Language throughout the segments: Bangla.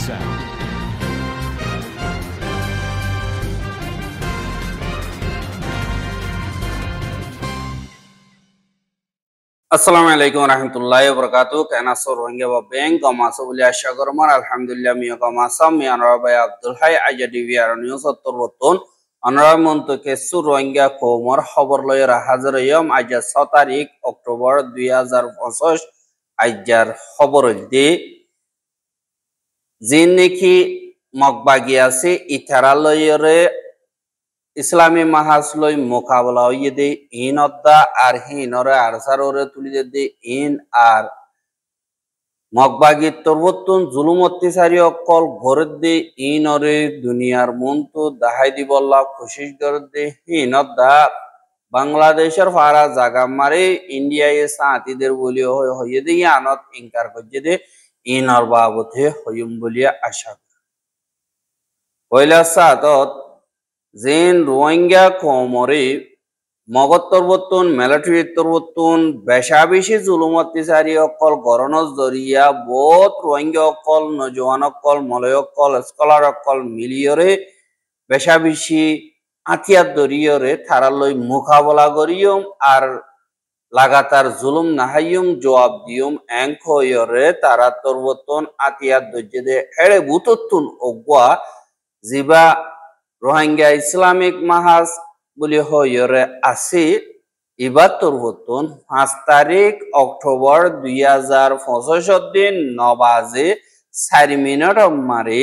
sound. Assalamualaikum warahmatullahi wabarakatuh. Kena Rohingya Bank Kamasa Ulia Syagorman Alhamdulillah Mia Kamasa Mia Anrabai Abdul Hai Aja Diviar News Turutun Anra Montuke Rohingya Komor Hobor Lawyer Hazar Yom Aja Satarik Oktober 2025 Ajar Hobor Di Ziniki Mokbagiasi Itara Lawyer ইসলামী মাহাসলই মোকাবেলা হইয়ে ইনদ্দা আর হিনরে আরসাররে তুলিয়ে দে ইন আর মগবাগি তরবতুন জুলুম অত্যাচারী অকল ঘরে দে ইনরে দুনিয়ার মন্তু দাহাই দিবল্লা খুশিস করে দে হিনদ্দা বাংলাদেশের ফারা জাগা মারে ইন্ডিয়ায় সাঁতিদের বলিও হইয়ে দে আনত ইনকার করছে দে ইনর বাবতে হইম বলিয়া আশা করি পয়লা সাতত Zin Rohingya Komori Mogot Torbotun, Military Torbotun, Beshabishi Zulumatisari Okol, Goronos Doria, both Rohingya Okol, Nojoan Okol, Malay Okol, Scholar Okol, Miliore, Beshabishi Atiat Doriore, Taraloi Mukabala Gorium, Ar Lagatar Zulum Nahayum, Joab Dium, Ankoyore, Tara Torbotun, Atiat Dojede, Ere Bututun Ogwa, Ziba Rohingya Islamic Mahas buli hoyore asi ibatur hutun 5 তারিখ অক্টোবর 2025 দিন 9 বাজে 4 মিনিট মারে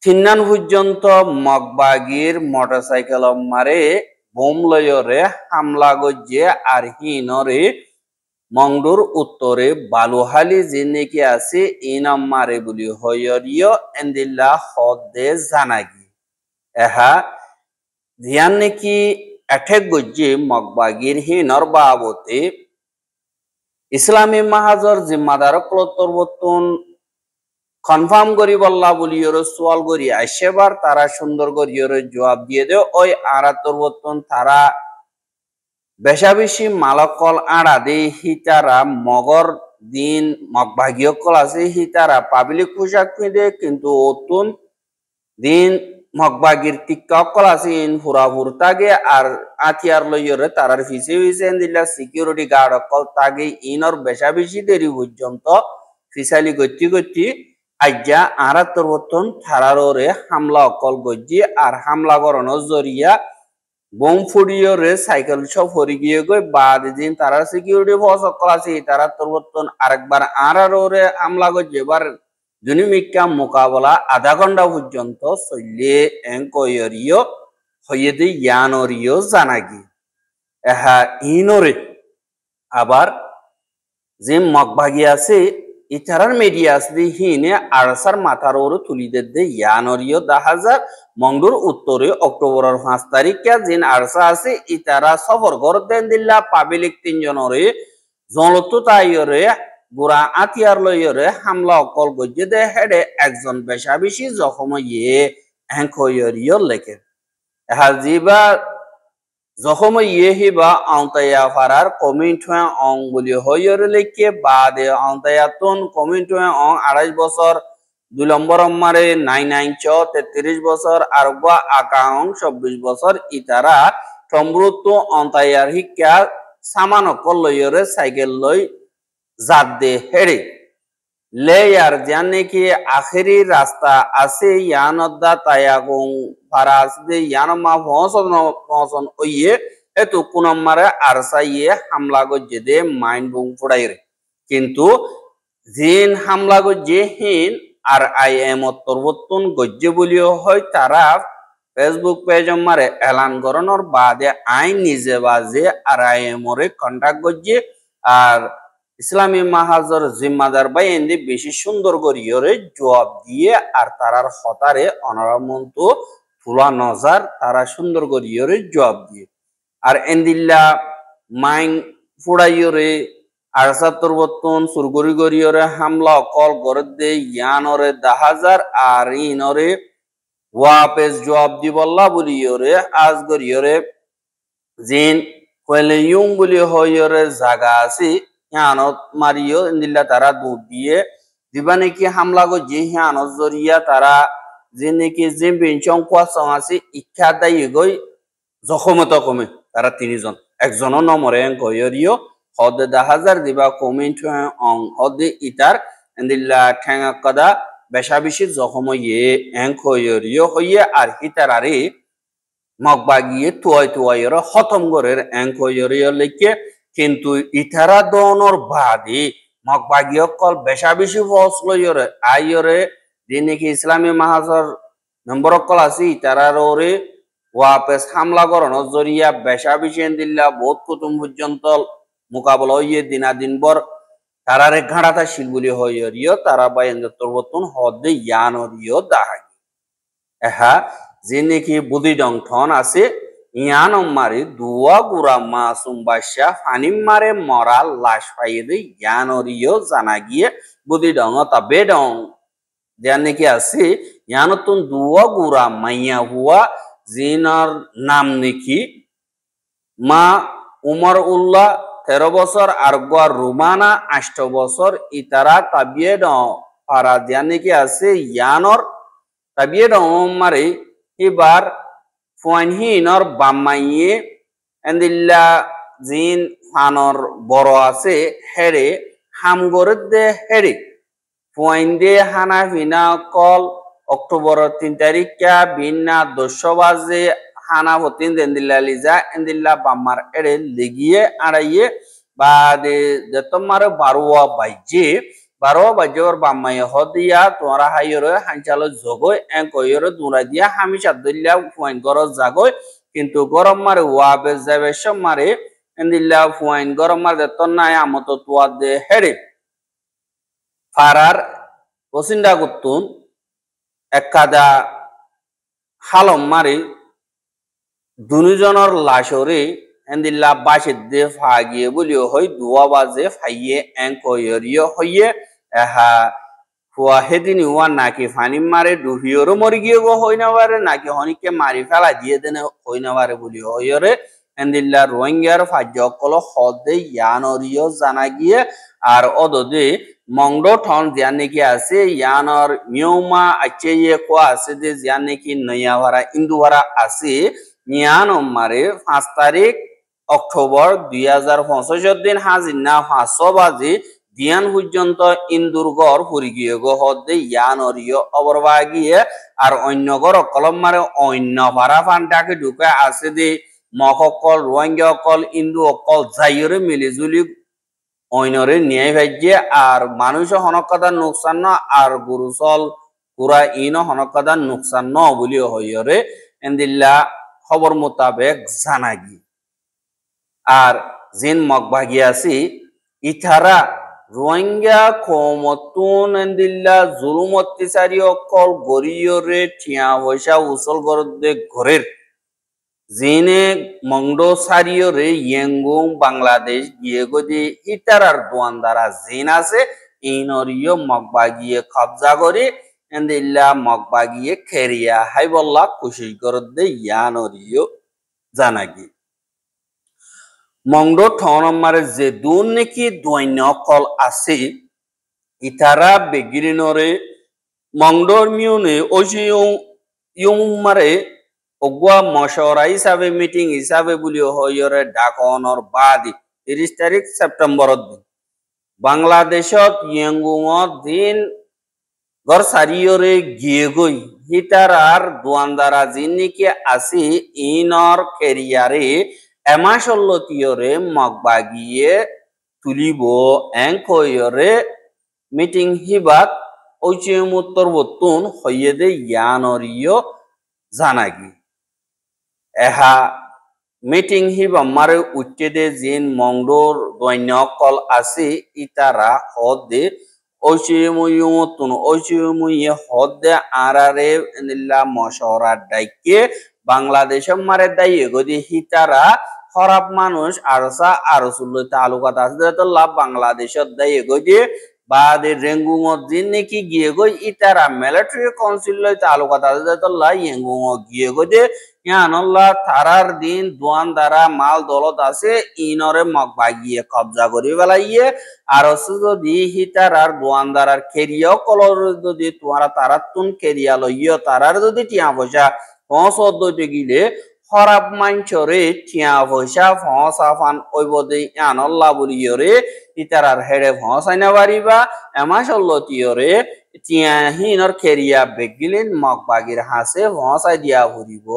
তিন্নান পর্যন্ত মগবাগির মোটরসাইকেল মারে বোম লয়রে হামলা গজে আর হিনরে মংডুর উত্তরে বালুহালি জিনেকি আছে ইনাম মারে বলি হয়রিও এন্দিল্লা হদে জানাগি এহা ধ্যান নাকি এঠেক গজ্জে মগবাগির হিনর বাবতে ইসলামী মাহাজর জিম্মাদার ক্লতরবতুন কনফার্ম করি বল্লা বলিয়র সোয়াল করি আইসেবার তারা সুন্দর করিয়র জবাব দিয়ে দে ওই আরাতরবতুন তারা বেশাবেশি মালকল আড়া দে হিতারা মগর দিন মগবাগীয় কল আছে হিতারা পাবলিক পোশাক পিঁধে কিন্তু অতুন দিন মগবাগির টিক্কা অকল আছে ইন ফুরাফুর তাগে আর আথিয়ার লইয়রে তারার ফিসে ফিসে দিলা সিকিউরিটি গার্ড অকল তাগে ইনর বেশাবেশি দেরি পর্যন্ত ফিসালি গতি গতি আজ্জা আরাত্তর বর্তন থারারে হামলা অকল গজ্জি আর হামলা করানোর জরিয়া বোম ফুড়িয়রে সাইকেল সব হরি গিয়ে গই বাদ দিন তারা সিকিউরিটি ফোর্স অকল আছে তারা তরবর্তন আরেকবার আরারে হামলা গজ্জি এবার দুনিমিকা মোকাবেলা আধা ঘন্টা পর্যন্ত চলিয়ে এঙ্কয়রিও হইয়ে দি ইয়ানরিও জানাগি এহা ইনরে আবার যে মগবাগি আছে ইতারার মিডিয়া আছে হিনে আরসার মাথার ওরে তুলি দে ইয়ানরিও 10,000 মংডুর উত্তরে অক্টোবরের 5 তারিখে জিন আরসা আছে ইতারা সফর ঘর দেন দিল্লা পাবলিক 3 জনরে জনতো তাইরে গোরা আতিয়ার লইরে হামলা অকল গজ্জে দে হেডে একজন বেশাবেশি জখম ইয়ে এঙ্কয়রিও লেখে হাজিবা জখম ইয়ে হিবা আওতায়া ফারার কমিট হয়ে অং বলি হইরে লেখে বাদে আওতায়াতন কমিট হয়ে অং 28 বছর 2 নম্বর মারে 99 33 বছর আর গা আকাং 26 বছর ইতারা সমৃদ্ধ আওতায়ার হিক্কা সামান অকল লইরে সাইকেল লই জাদে হেড়ে লেয়ার জানে কি আখেরি রাস্তা আছে ইয়ানদ্দা তায়াগং ফারাস দে ইয়ানমা ফসন ওইয়ে এতো কুনমারে আরসাইয়ে হামলা গজ্জে দে মাইন্ড বুং ফুড়াইরে কিন্তু জিন হামলা গজ্জে হিন আর আইএম তরবতুন গজ্জে বলিও হয় তারা ফেসবুক পেজ মারে এলান করনোর বাদে আইন নিজে বাজে আর আইএম ওরে কন্টাক্ট গজ্জে আর ইসলামী মাহাজর জিম্মাদার বাই এন্দি বেশি সুন্দর করিয়রে জবাব দিয়ে আর তারার হতারে অনারামন্ত ফুলা নজার তারা সুন্দর করিয়রে জবাব দিয়ে আর এন্দিল্লা মাইং ফুড়াইয়রে আরসাত্তর বর্তন সুরগরি গরিয়রে হামলা অকল করে দে ইয়ানরে 10,000 আর ইনরে ওয়াপেস জবাব দি বল্লা বলিয়রে আজ গরিয়রে জিন কইলে ইউং বলি হইয়রে জায়গা আছে ইয়ানত মারিও ইন্দিল্লা তারা দুধ দিয়ে দিবা নাকি হামলা গো যে হিয়ানোর জরিয়া তারা যে নাকি যে বেঞ্চং কোয়াসং আছে ইচ্ছা দায়ী গই জখমে তকমে তারা 3 জন একজনও নমরে কয়রিও হদে 10,000 দিবা কমেন্ট অং হদে ইতার এন্দিল্লা ঠেঙ্গা কদা বেশা বেশি জখম ইয়ে কয়রিও হইয়ে আর হিতারারে মগবাগিয়ে তুয়াইয়ের খতম গরের কয়রিও লেখে কিন্তু ইতারা দনর বাদে মগবাগিয়ে কল বেশা বেশি ফসল আইয়রে যে নাকি ইসলামী মাহাজর নম্বর কল আছে ইতারার ওরে ওয়াপেস হামলা করানোর জরিয়া বেশা বিশেন দিল্লা বহুত কুতুম পর্যন্ত মোকাবেলা হইয়ে দিনাদিন বর তারারে ঘাড়াতা শিলগুলি হইয়রিও তারা বাইন্দতন হদে ইয়ানরিও দাহাগি এহা যে নাকি বুদি ডংঠন আছে ইয়ান মারি দুয়া গুড়া মাসুম বাদশা ফানিম মারে মরা লাশ পাইয়ে ইয়ানরিও জানা গিয়ে বুদি ডং তা বেডং যার নাকি আছে ইয়ানতুন দুয়া গুড়া মাইয়া হুয়া জিনার নাম নাকি মা উমর উল্লাহ 13 বছর আর গোয়া রুমানা 8 বছর ইতারা তাবিয়ে পারা দিয়া নাকি আছে ইয়ানর তাবিয়ে মারে এবার ফুয়ানহিনর বাম্মাইয়ে এন্দিল্লা জিন ফানর বড় আছে হেরে হামগরের দে হেরে ফুয়াইন দে হানা ভিনা কল অক্টোবর 3 তারিখা বিনা 200 বাজে হানা হতিন দেন্দিল্লা লিজা এন্দিল্লা বাম্মার এড়ে লেগিয়ে আড়াইয়ে বা de tomare barwa baije or bammai hodiya tora hayore hanchalo jogoi en koyore dura dia hamisha dilla fuain goro jagoi কিন্তু গরম মারে ওয়াবে যাবে সব মারে এন্দিল্লা ফুয়াইন গরম মারে তন্নায় আমতো তুয়া দে হেড়ে ফারার পসিন্দা গুতুন একাদা হালম মারে দুজনের লাশরে এন্দিল্লা বাসে দে ফাগিয়ে বলিও হই দুয়া বাজে ফাইয়ে এং কয়রিও হইয়ে এহা ফুয়া হেদিন ওয়া নাকি ফানি মারে ডুহিওরও মরি গিয়ে গো হই না পারে নাকি হনিকে মারি ফেলা দিয়ে দেনে হই না পারে বলি হইরে এন্দিল্লা রোহিঙ্গার ফাজ্য কল হদে ইয়ানরিও জানা গিয়ে আর অদদে মংডো ঠন জিয়ান নাকি আছে ইয়ানর মিউমা আচ্ছে ইয়ে কো আছে যে জিয়ান নাকি নয়া ভাড়া ইন্দু ভাড়া আছে ইয়ান মারে 5 তারিখ অক্টোবর 2025 দিন হাজিনা 500 বাজে দিয়ান পর্যন্ত ইন্দুরগড় ফুরি গিয়ে গো হদে ইয়ানরিও অবরবা গিয়ে আর অন্য গড় কলম মারে অন্য ভাড়া ফান্ডাকে ঢুকে আছে দে মকল রোহিঙ্গা অকল ইন্দু অকল যাইরে মিলিজুলি অইনরে ন্যায় ভাজ্যে আর মানুষ হনকাদার নোকসান ন আর গুরুসল পুরা ইন হনকাদার নোকসান ন বলি হইরে এন্দিল্লা খবর মোতাবেক জানাগি আর জিন মগভাগি আছি ইথারা রোহিঙ্গা কমতুন এন্দিল্লা জুলুম অত্যাচারী অকল গরিয়রে ঠিয়া পয়সা উসল গরদে ঘরের জিনে মংডো সারিয়রে ইয়েঙ্গুং বাংলাদেশ গিয়ে গদি ইতারার দোয়ানদারা জিন আছে ইনরিও মগবাগিয়ে কবজা করে এন্দিল্লা মগবাগিয়ে খেরিয়া হাইবল্লা কুশিস গরদে ইয়ানরিও জানাগি মংডো ঠনমারে যে দুন নাকি দৈন্য কল আছে ইতারা বেগিরিনরে মংডোর মিউনে ওইয়ং মারে অগুয়া মশওয়ারা হিসাবে মিটিং হিসাবে বলি হইরে ডাকনর বাদি 30 তারিখ সেপ্টেম্বর দিন বাংলাদেশত ইয়েঙ্গুঙত দিন ঘর সারিয়রে গিয়ে গই হিতারার দোয়ানদারা জিন নাকি আছে ইনর কেরিয়ারে এমাসল্লতিয়রে মগবাগিয়ে তুলিব এংকয়রে মিটিং হিবাত ঐচিয়মুত্তর বতুন হইয়ে দে ইয়ানরিও জানাগি এহা মিটিং হিবা মারে উচ্চে দে জিন মংডোর দৈন্য কল আছে ইতারা হদে ঐচিয়মুইয়ে হদে আরারে নিল্লা মশওয়ারা ডাইকে বাংলাদেশের মারে দায়ী গদি হিতারা খারাপ মানুষ আরসা আরসুল্লাহ তালুকাত আছে তো লাভ বাংলাদেশের দায়ী গদি বাদে রেঙ্গুঙত জিন নাকি গিয়ে গই ইতারা মিলিটারি কাউন্সিল লই তালুকা তাদের তোল্লা ইয়েঙ্গুঙ গিয়ে গই যে ইয়ানল্লাহ তারার দিন দোয়ান দ্বারা মাল দলত আছে ইনরে মগ বাগিয়ে কবজা করি বেলাইয়ে আর যদি হিতারার দোয়ান দ্বারার কেরিয়া কলর যদি তোমারা তারার তুন কেরিয়া লইয় তারার যদি টিয়া পয়সা পৌঁছত গিলে খরাব মাঞ্চরে টিয়া পয়সা ফসাফান ওইবদে আনল্লা বলিয়রে ইতারার হেড়ে ফসাইনা বাড়িবা এমাসল্লতিয়রে টিয়া হিনর খেরিয়া বেগিলিন মগবাগির হাসে ফসাই দিয়া ভরিব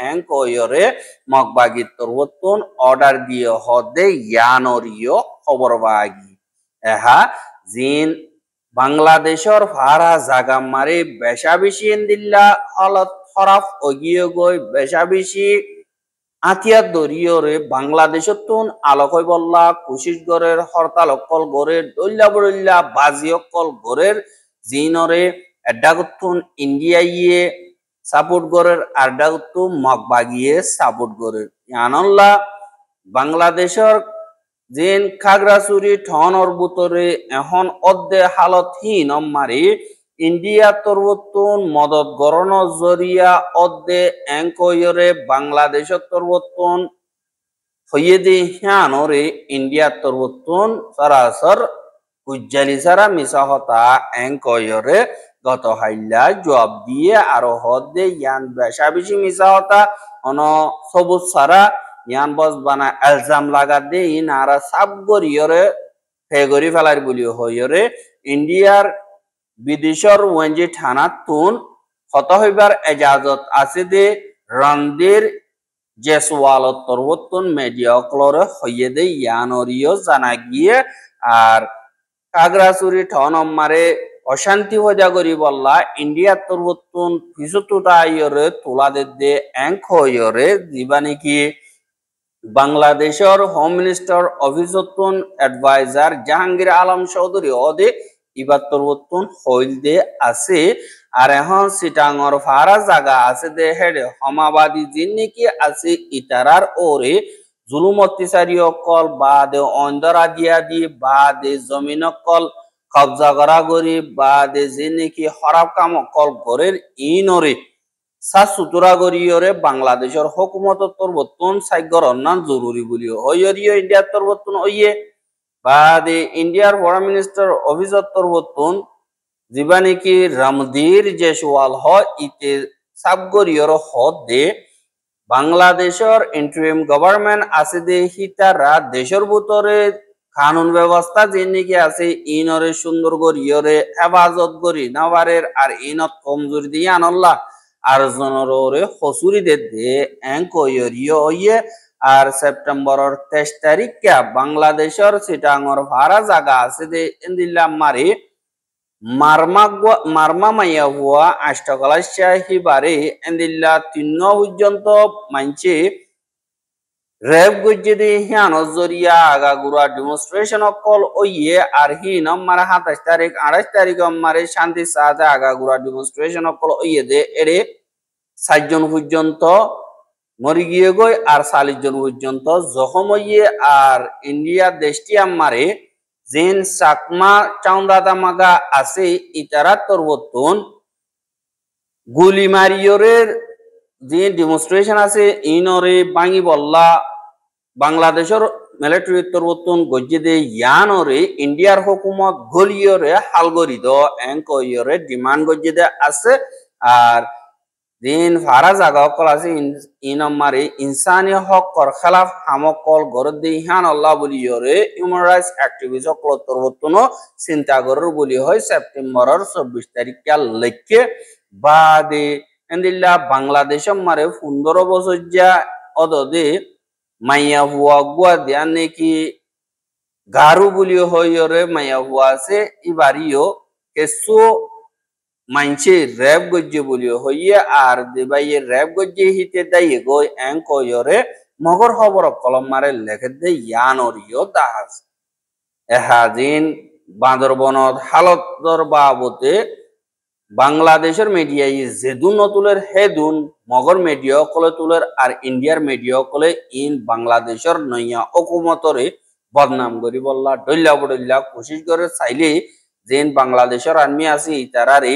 এং কয়রে মগবাগির তরবতন অর্ডার দিয়ে হদে ইয়ানরিয় খবর বাগি এহা জিন বাংলাদেশর ফারা জাগা মারে বেশা বেশি ইন্দিল্লা হলত খরাফ অগিয়ে গই বেশা বেশি আতিয়ার দরিয়রে বাংলাদেশত তুন আলোকই বল্লা কুশিসগড়ের হরতাল অকল গড়ের দল্লা বড়ল্লা বাজি অকল গড়ের জিনরে এডাগুতুন ইন্ডিয়া ইয়ে সাপোর্ট গড়ের আডাগুতু মগবাগিয়ে সাপোর্ট গড়ের আনল্লা বাংলাদেশর জিন খাগড়াছড়ি ঠনর বুতরে এখন অদ্দে হালতহীন মারি ইন্ডিয়া তরবতুন মদত গরণ জরিয়া অদ্দে এঙ্কয়রে বাংলাদেশত তরবতুন হইয়ে দি হ্যানরে ইন্ডিয়া তরবতুন সরাসর উজ্জালি সারা মিসাহতা এঙ্কয়রে গত হাইলা জবাব দিয়ে আরো হদ্দে ইয়ান বেশা বেশি মিসাহতা অন সবুজ সারা ইয়ান বস বানা এলজাম লাগা দে ইনারা সাব গরিয়রে ফেগরি ফেলার বলি হইরে ইন্ডিয়ার বিদেশর ওয়েঞ্জি থানা তুন হত হইবার এজাজত আছে দে রন্দির জেসওয়ালত তরবতুন মিডিয়া ক্লরে হইয়ে দে ইয়ানরিও জানা গিয়ে আর খাগড়াছড়ি ঠনমারে অশান্তি হজা করি বললা ইন্ডিয়া তরবতুন ফিসুতুটা আইয়রে তোলা দে এঙ্ক হইরে দিবা নাকি বাংলাদেশের হোম মিনিস্টার অফিসতুন অ্যাডভাইজার জাহাঙ্গীর আলম চৌধুরী অদে ইবার তরবতুন হইল দে আছে আর এখন সিটাঙর ফারা জায়গা আছে দে হেডে হমাবাদী জিন নাকি আছে ইতারার ওরে জুলুম অত্যাচারী অকল বা দে অন্দরা দিয়া দি বা দে জমিন অকল কবজা করা করি বা দে জিন নাকি খরাব কাম অকল গড়ের ইনরে সুতরা গরিয়রে বাংলাদেশের হুকুমত তরবতুন সাইগর অন্যান জরুরি বলি হইয়রিও ইন্ডিয়ার তরবতুন হইয়ে বাদে ইন্ডিয়ার ফরেন মিনিস্টার অফিসর তরবতুন যিবা নাকি রামদির জেসওয়াল হয় ইতে সাবগরিয়র হদ দে বাংলাদেশের ইন্টারিম গভর্নমেন্ট আছে দে হিতারা দেশের ভিতরে কানুন ব্যবস্থা যে নাকি আছে ইনরে সুন্দর গরিয়রে হেফাজত করি নাবারের আর ইনত কমজোরি দিয়ে আনল্লা আর জনরে হসুরি দে এঙ্কয়রিও হইয়ে আর সেপ্টেম্বরের 23 তারিখ বাংলাদেশের সিটাঙর ভাড়া জায়গা আছে দে ইন্দিল্লা মারি মারমা মাইয়া হুয়া আষ্টকলাশা হিবারে ইন্দিল্লা 3 পর্যন্ত মানছে রেপ গজ্জে দে হিয়ান জরিয়া আগাগুড়া ডেমনস্ট্রেশন অকল ওইয়ে আর হিন মারা 27 তারিখ 28 তারিখ মারে শান্তি সাথে আগাগুড়া ডেমনস্ট্রেশন অকল ওইয়ে দে এরে 60 জন পর্যন্ত মরি গিয়ে গই আর 40 জন পর্যন্ত জখম হইয়ে আর ইন্ডিয়া দেশটি আমারে জিন সাকমা চাউন্দাদা মাগা আছে ইতারা তরবতুন গুলি মারিয়রের যে ডেমনস্ট্রেশন আছে ইনরে বাঙি বল্লা বাংলাদেশের মিলিটারি তরবতুন গজ্জে দে ইয়ানরে ইন্ডিয়ার হুকুমত গলিয়রে হালগরি দ এঙ্কয়রে ডিমান্ড গজ্জে দে আছে আর দিন ফারা জাগা অকল আছে ইনমারে ইনসানি হক কর খেলাফ হামকল গরদে ইহান আল্লাহ বলিয়রে হিউম্যান রাইটস অ্যাক্টিভিস্ট অকল তরবতুন চিন্তা গরর বলি হয় সেপ্টেম্বরের 24 তারিখ লেখকে বাদে এন্দিল্লা বাংলাদেশ মারে 15 বছর যা অদদে মাইয়া হুয়া গুয়া দেয়া নাকি গারু বলি হইরে মাইয়া হুয়া আছে ইবারিও কেসু মাইনছে রেপ গজ্জে বলি হইয়ে আর দেবাইয়ে রেপ গজ্জে হিতে দাইয়ে গই এঙ্কয়রে মগর খবর কলম মারে লেখে দে ইয়ানরিও দাস এহাদিন বান্দরবনত হালতর বাবতে বাংলাদেশের মিডিয়া যেদুন নতুলের হেদুন মগর মিডিয়া কলে তুলের আর ইন্ডিয়ার মিডিয়া কলে ইন বাংলাদেশের নইয়া হুকুমতরে বদনাম করি বললা ডল্লা বডল্লা কোশিশ করে চাইলে যেন বাংলাদেশের আর্মি আছে ইতারারে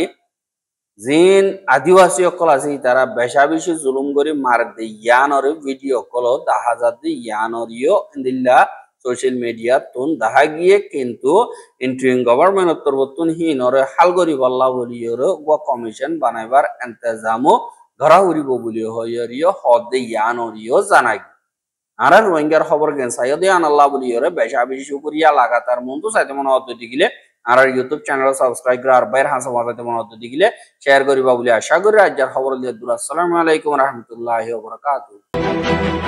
যেন আদিবাসী সকল আছে ইতারা বেশা বেশি জুলুম করে মার দে ইয়ানরে ভিডিও কল দেখা যাতে ইয়ানরিও ইন্দিল্লা সোশ্যাল মিডিয়া তুন দেখা গিয়ে কিন্তু ইন্টারিম গভর্নমেন্ট তরবতুন হিনরে হাল করি বল্লা বলিয়রে ও কমিশন বানাইবার ইন্তজামও ধরা উড়িব বলিও হইয়রিও হদে ইয়ানরিও জানাই আর রোহিঙ্গার খবর গেন সাইদে আনাল্লাহ বলিয়রে বেশা বেশি শুকরিয়া লাগাতার মন্তু সাইতে মনে হতে দিলে আর ইউটিউব চ্যানেল সাবস্ক্রাইব করে আর বাইর হাসা মাথাতে মনে হতে দিলে শেয়ার করিবা বলে আশা করি। রাজ্যের খবর দিয়ে আসসালামু আলাইকুম রহমতুল্লাহি ওয়া বারাকাতুহু।